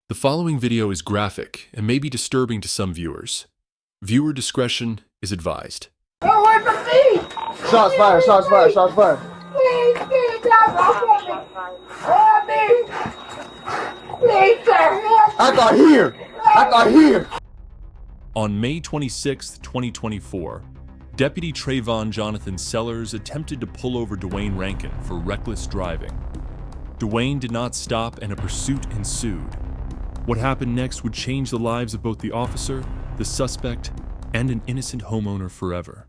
The following video is graphic and may be disturbing to some viewers. Viewer discretion is advised. Away from me! Shots fired, shots fired, shots fired. Please, help me! Please, sir, help me! I got here! On May 26, 2024, Deputy Treyvon Jonathan Sellers attempted to pull over Dwayne Rankin for reckless driving. Dwayne did not stop and a pursuit ensued. What happened next would change the lives of both the officer, the suspect, and an innocent homeowner forever.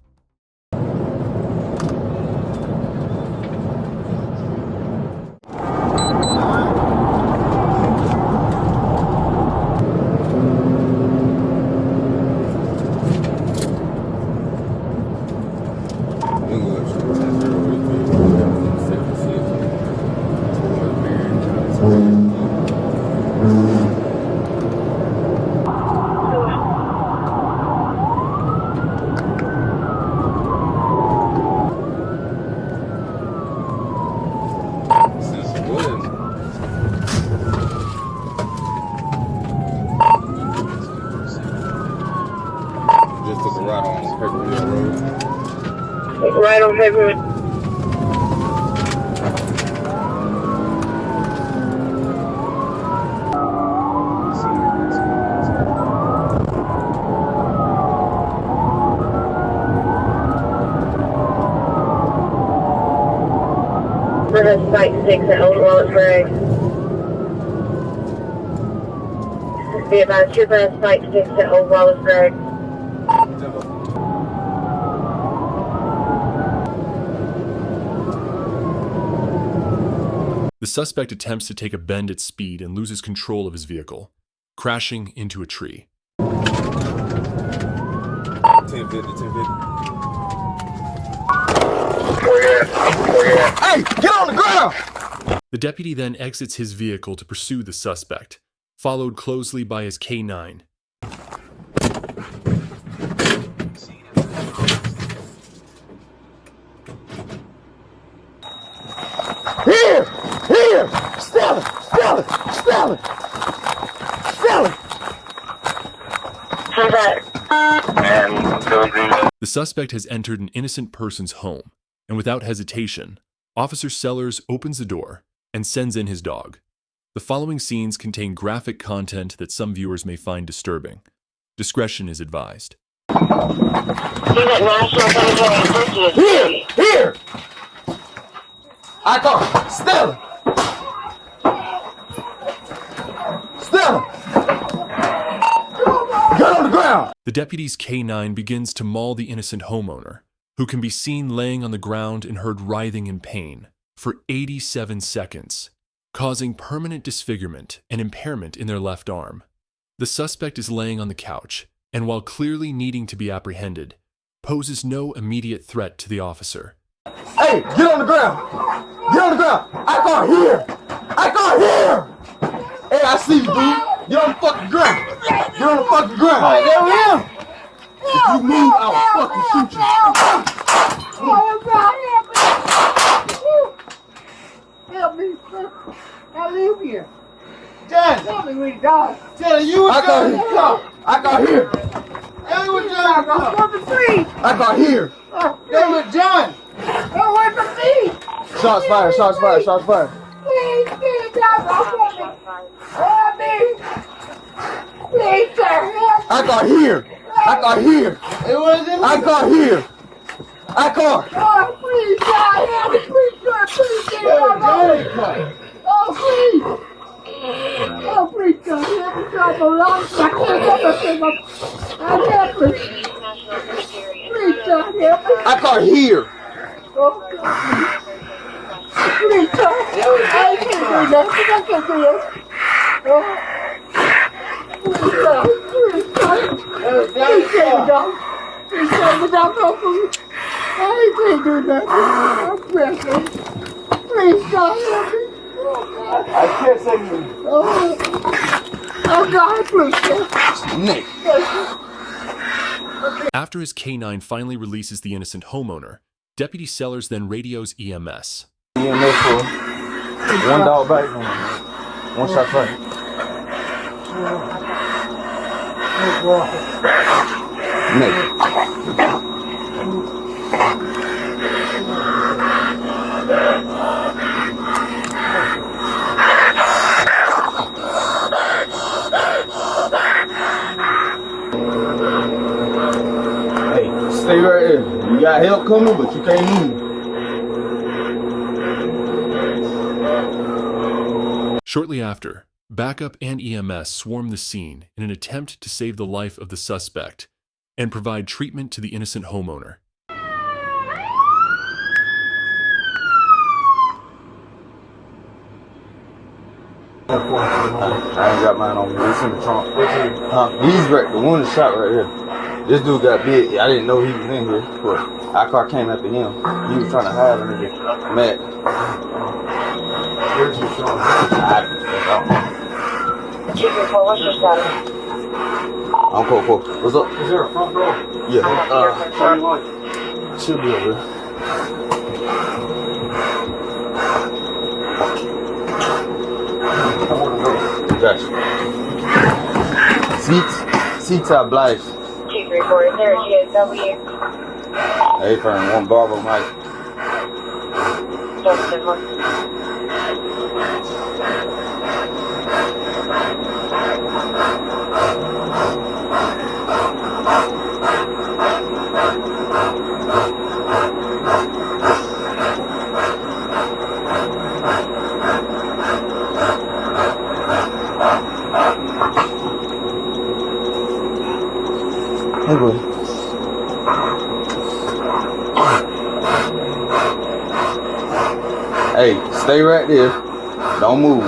Just took a ride on Pepperville Road. Right on Pepperville. We're at Site 6 at Old Wallet Drag. Be advised, you're at Site 6 at Old Wallet Drag. The suspect attempts to take a bend at speed and loses control of his vehicle, crashing into a tree. 1050. Hey, get on the ground! The deputy then exits his vehicle to pursue the suspect, followed closely by his K-9. Here! Stella! The suspect has entered an innocent person's home, and without hesitation, Officer Sellers opens the door and sends in his dog. The following scenes contain graphic content that some viewers may find disturbing. Discretion is advised. Here! I got Stella! Get on the ground! The deputy's K-9 begins to maul the innocent homeowner, who can be seen laying on the ground and heard writhing in pain for 87 seconds, causing permanent disfigurement and impairment in their left arm. The suspect is laying on the couch, and while clearly needing to be apprehended, poses no immediate threat to the officer. Hey, get on the ground! I got here! Hey, I see you, dude! Get on the fucking ground! Hey, there we are! If you move, I'll fucking shoot you! Help me, sir. I live here. John! Tell me where you got. Tell you what I got here! Tell me what John I got the tree. I got here! Tell me what John! Away from me. Shots fired! Please, help me. Please, sir, help me. I got here! It wasn't. I got here! Oh, please, God, help me. Please, sir, please, help me. Oh, please. Oh, please, God, help me. God, for long. I can't help myself. I'm helpless. Please, God, help me. I got here! Oh, God. Please, God. I can't do nothing. I can't do it. Oh. Please, God. Please, God. Please, save the dog. Please, save the dog. Oh, please. I can't do nothing. I'm pressing. Please, God, help me. I can't say you. Oh, God, please, God. Nick. After his K-9 finally releases the innocent homeowner, Deputy Sellers then radios EMS. EMS for one dog back, one shot fired. Hey, stay right there. You got help coming, but you can't move. Shortly after, backup and EMS swarm the scene in an attempt to save the life of the suspect and provide treatment to the innocent homeowner. I ain't got mine on me. It's in the trunk. These right, the one that shot right here. This dude got big. I didn't know he was in here, but our car came after him. He was trying to hide under the mat. Where's your shot? Chief report, what's your status? I'm cool. What's up? Is there a front door? Yeah. Turn light. Should be over here. Gotcha. Seats are black. Chief report, is there a GSW? Hey, firm, one barber mic. Justin, Hey, buddy. Hey, stay right there. Don't move.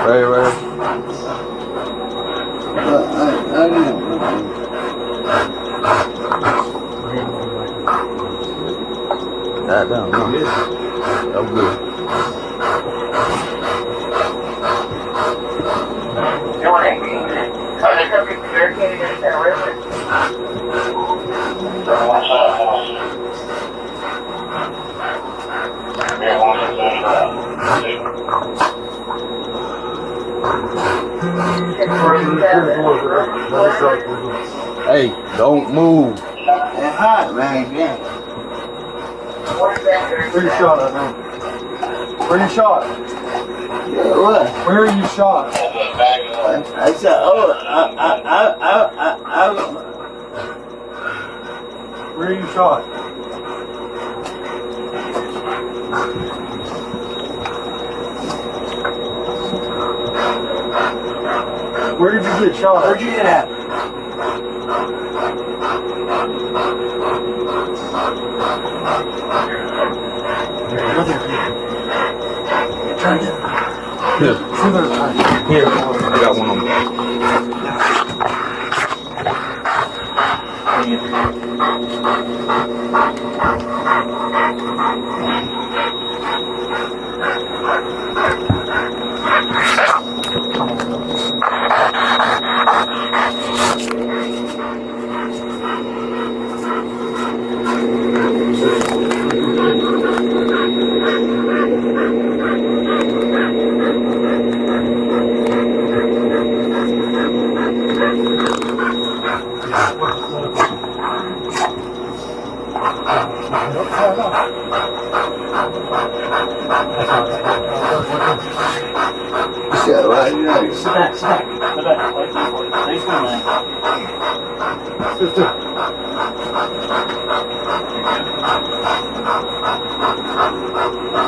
Right. That down, no. I'm good. Hey, don't move. It's hot, man. Yeah. Where you shot at now? Where you shot? Yeah, what? Where are you shot? I said, Where are you shot? Where did you get shot? where'd you get at? Here. Here. I got one on me. Sit right there. Sit back. Nice one, man. Sit.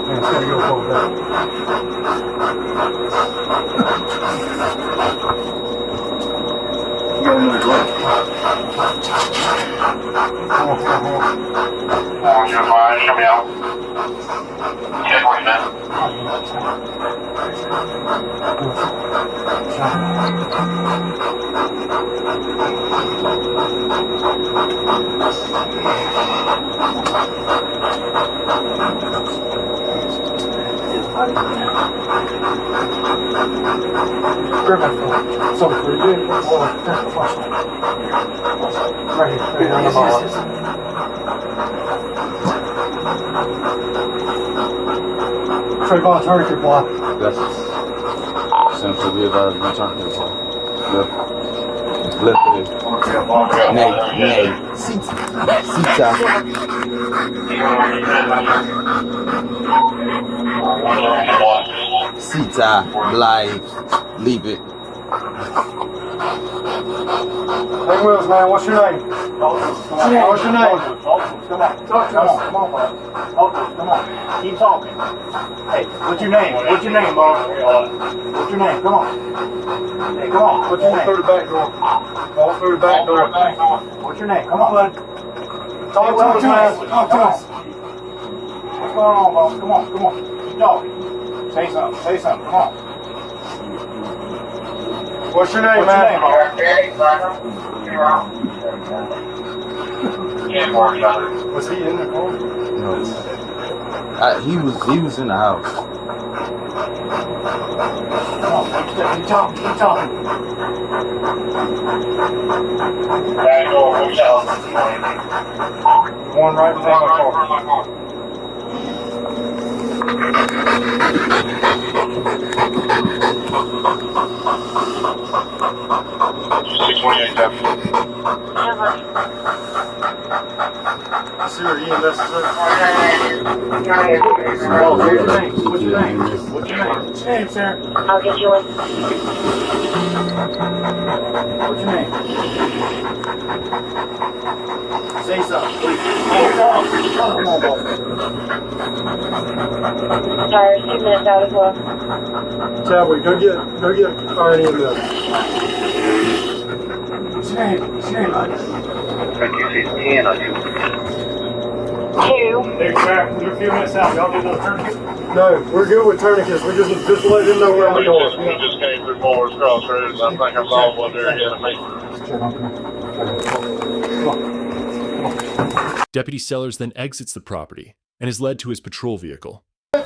Man, it's gotta go forward back. Give him a look. You're fine, show me out. 10 minutes. Grab my phone. Something for you. Hold on. There's the flashlight. Right here. Right on the ball. Treyvon, turn your block. That's essentially we about to turn this one. Left leg. Nay. Seats out. Seats out. Live. Leave it. Hey, Wills, man, what's your name? What's your name? Come on. Talk to us. Come on, bud. Come on. Keep talking. Hey, what's your name? What's your name, boss? What's your name? Come on. Hey, come on. What's your Walk name? through the back door. Walk through the back door. What's your name? Come on, bud. Talk to us, man. Talk to us. What's going on, boss? Come on. Keep talking. Say something. Come on. What's your name, What's your name, man? boss? Was he in the car? No. He was in the house. Come on. Keep talking. One right behind the car. See where EMS is at? What's your name? What's your name, sir? I'll get you one. What's your name? Say something, please. Come on, boss. Tires 2 minutes out as well. Chadwick, go get our EMS. What's your name, bud? 2. Hey, sir, you're a few minutes out. Y'all need another tourniquet? No, we're good with tourniquets. We just let him know where we are. We just came through Moore's Crossroads. I think I saw one there ahead of me. Deputy Sellers then exits the property and is led to his patrol vehicle. You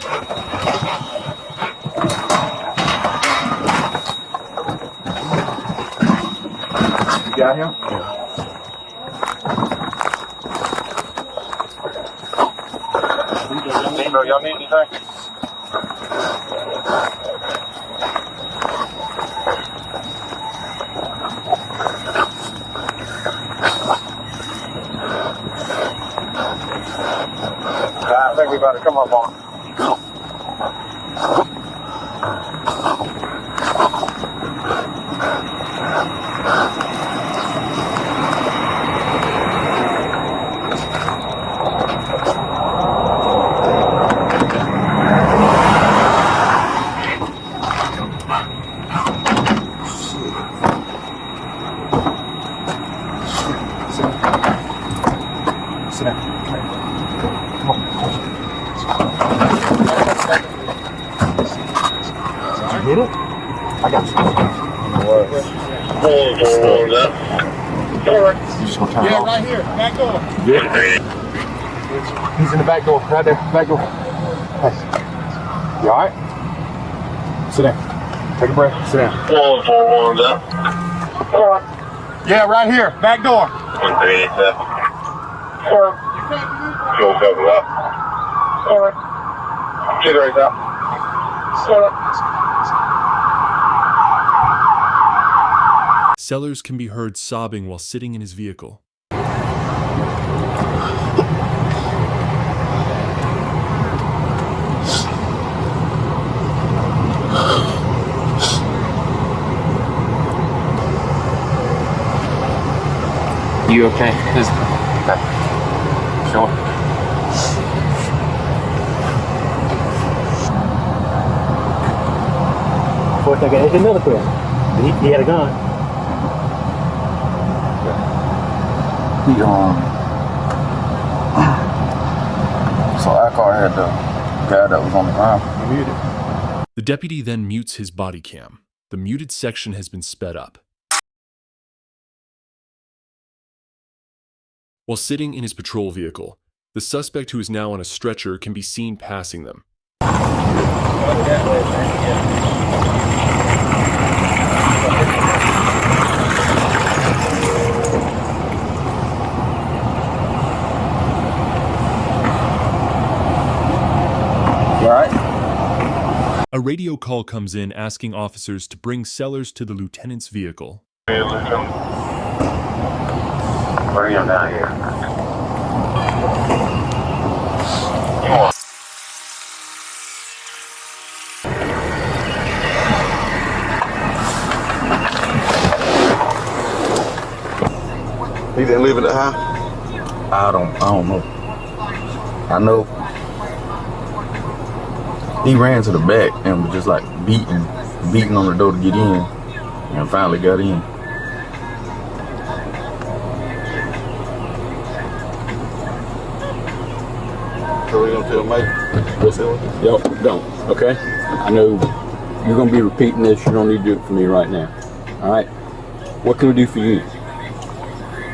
got him? Yeah. Y'all need anything? I think we better come up on. Sit down. Come on. Did you get it? I got you. You just gonna turn it off? Right here, back door. Yeah. He's in the back door, right there, back door. Hey. You alright? Sit down. Take a breath, sit down. Yeah, right here, back door. Sellers can be heard sobbing while sitting in his vehicle. You okay? Okay. Sure. Fourth, I got another player. He had a gun. So our car had the guy that was on the ground. Muted. The deputy then mutes his body cam. The muted section has been sped up. While sitting in his patrol vehicle, The suspect, who is now on a stretcher, can be seen passing them. A radio call comes in asking officers to bring Sellers to the lieutenant's vehicle. Hey, listen. Bring him down here. Come on. He didn't live at the house? I don't know. I know he ran to the back and was just like beating on the door to get in, and finally got in. So we gonna tell Mike? Yep, don't, okay? I know you're gonna be repeating this, you don't need to do it for me right now. Alright? What can we do for you?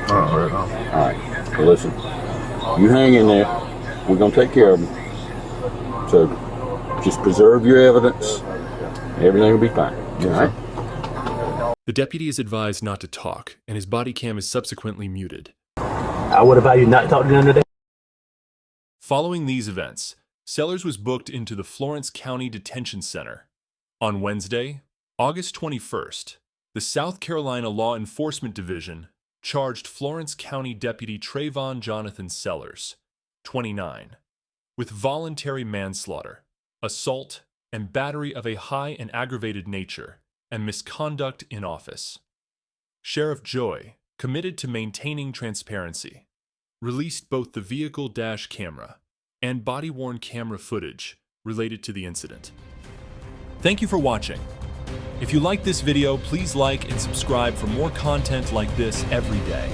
Alright, well, listen. You hang in there, we're gonna take care of him. So just preserve your evidence, everything will be fine. Alright? The deputy is advised not to talk, and his body cam is subsequently muted. I would advise you not to talk to them today. Following these events, Sellers was booked into the Florence County Detention Center. On Wednesday, August 21st, the South Carolina Law Enforcement Division charged Florence County Deputy Treyvon Jonathan Sellers, 29, with voluntary manslaughter, assault, and battery of a high and aggravated nature, and misconduct in office. Sheriff Joy, committed to maintaining transparency, released both the vehicle dash camera and body-worn camera footage related to the incident. Thank you for watching. If you like this video, please like and subscribe for more content like this every day.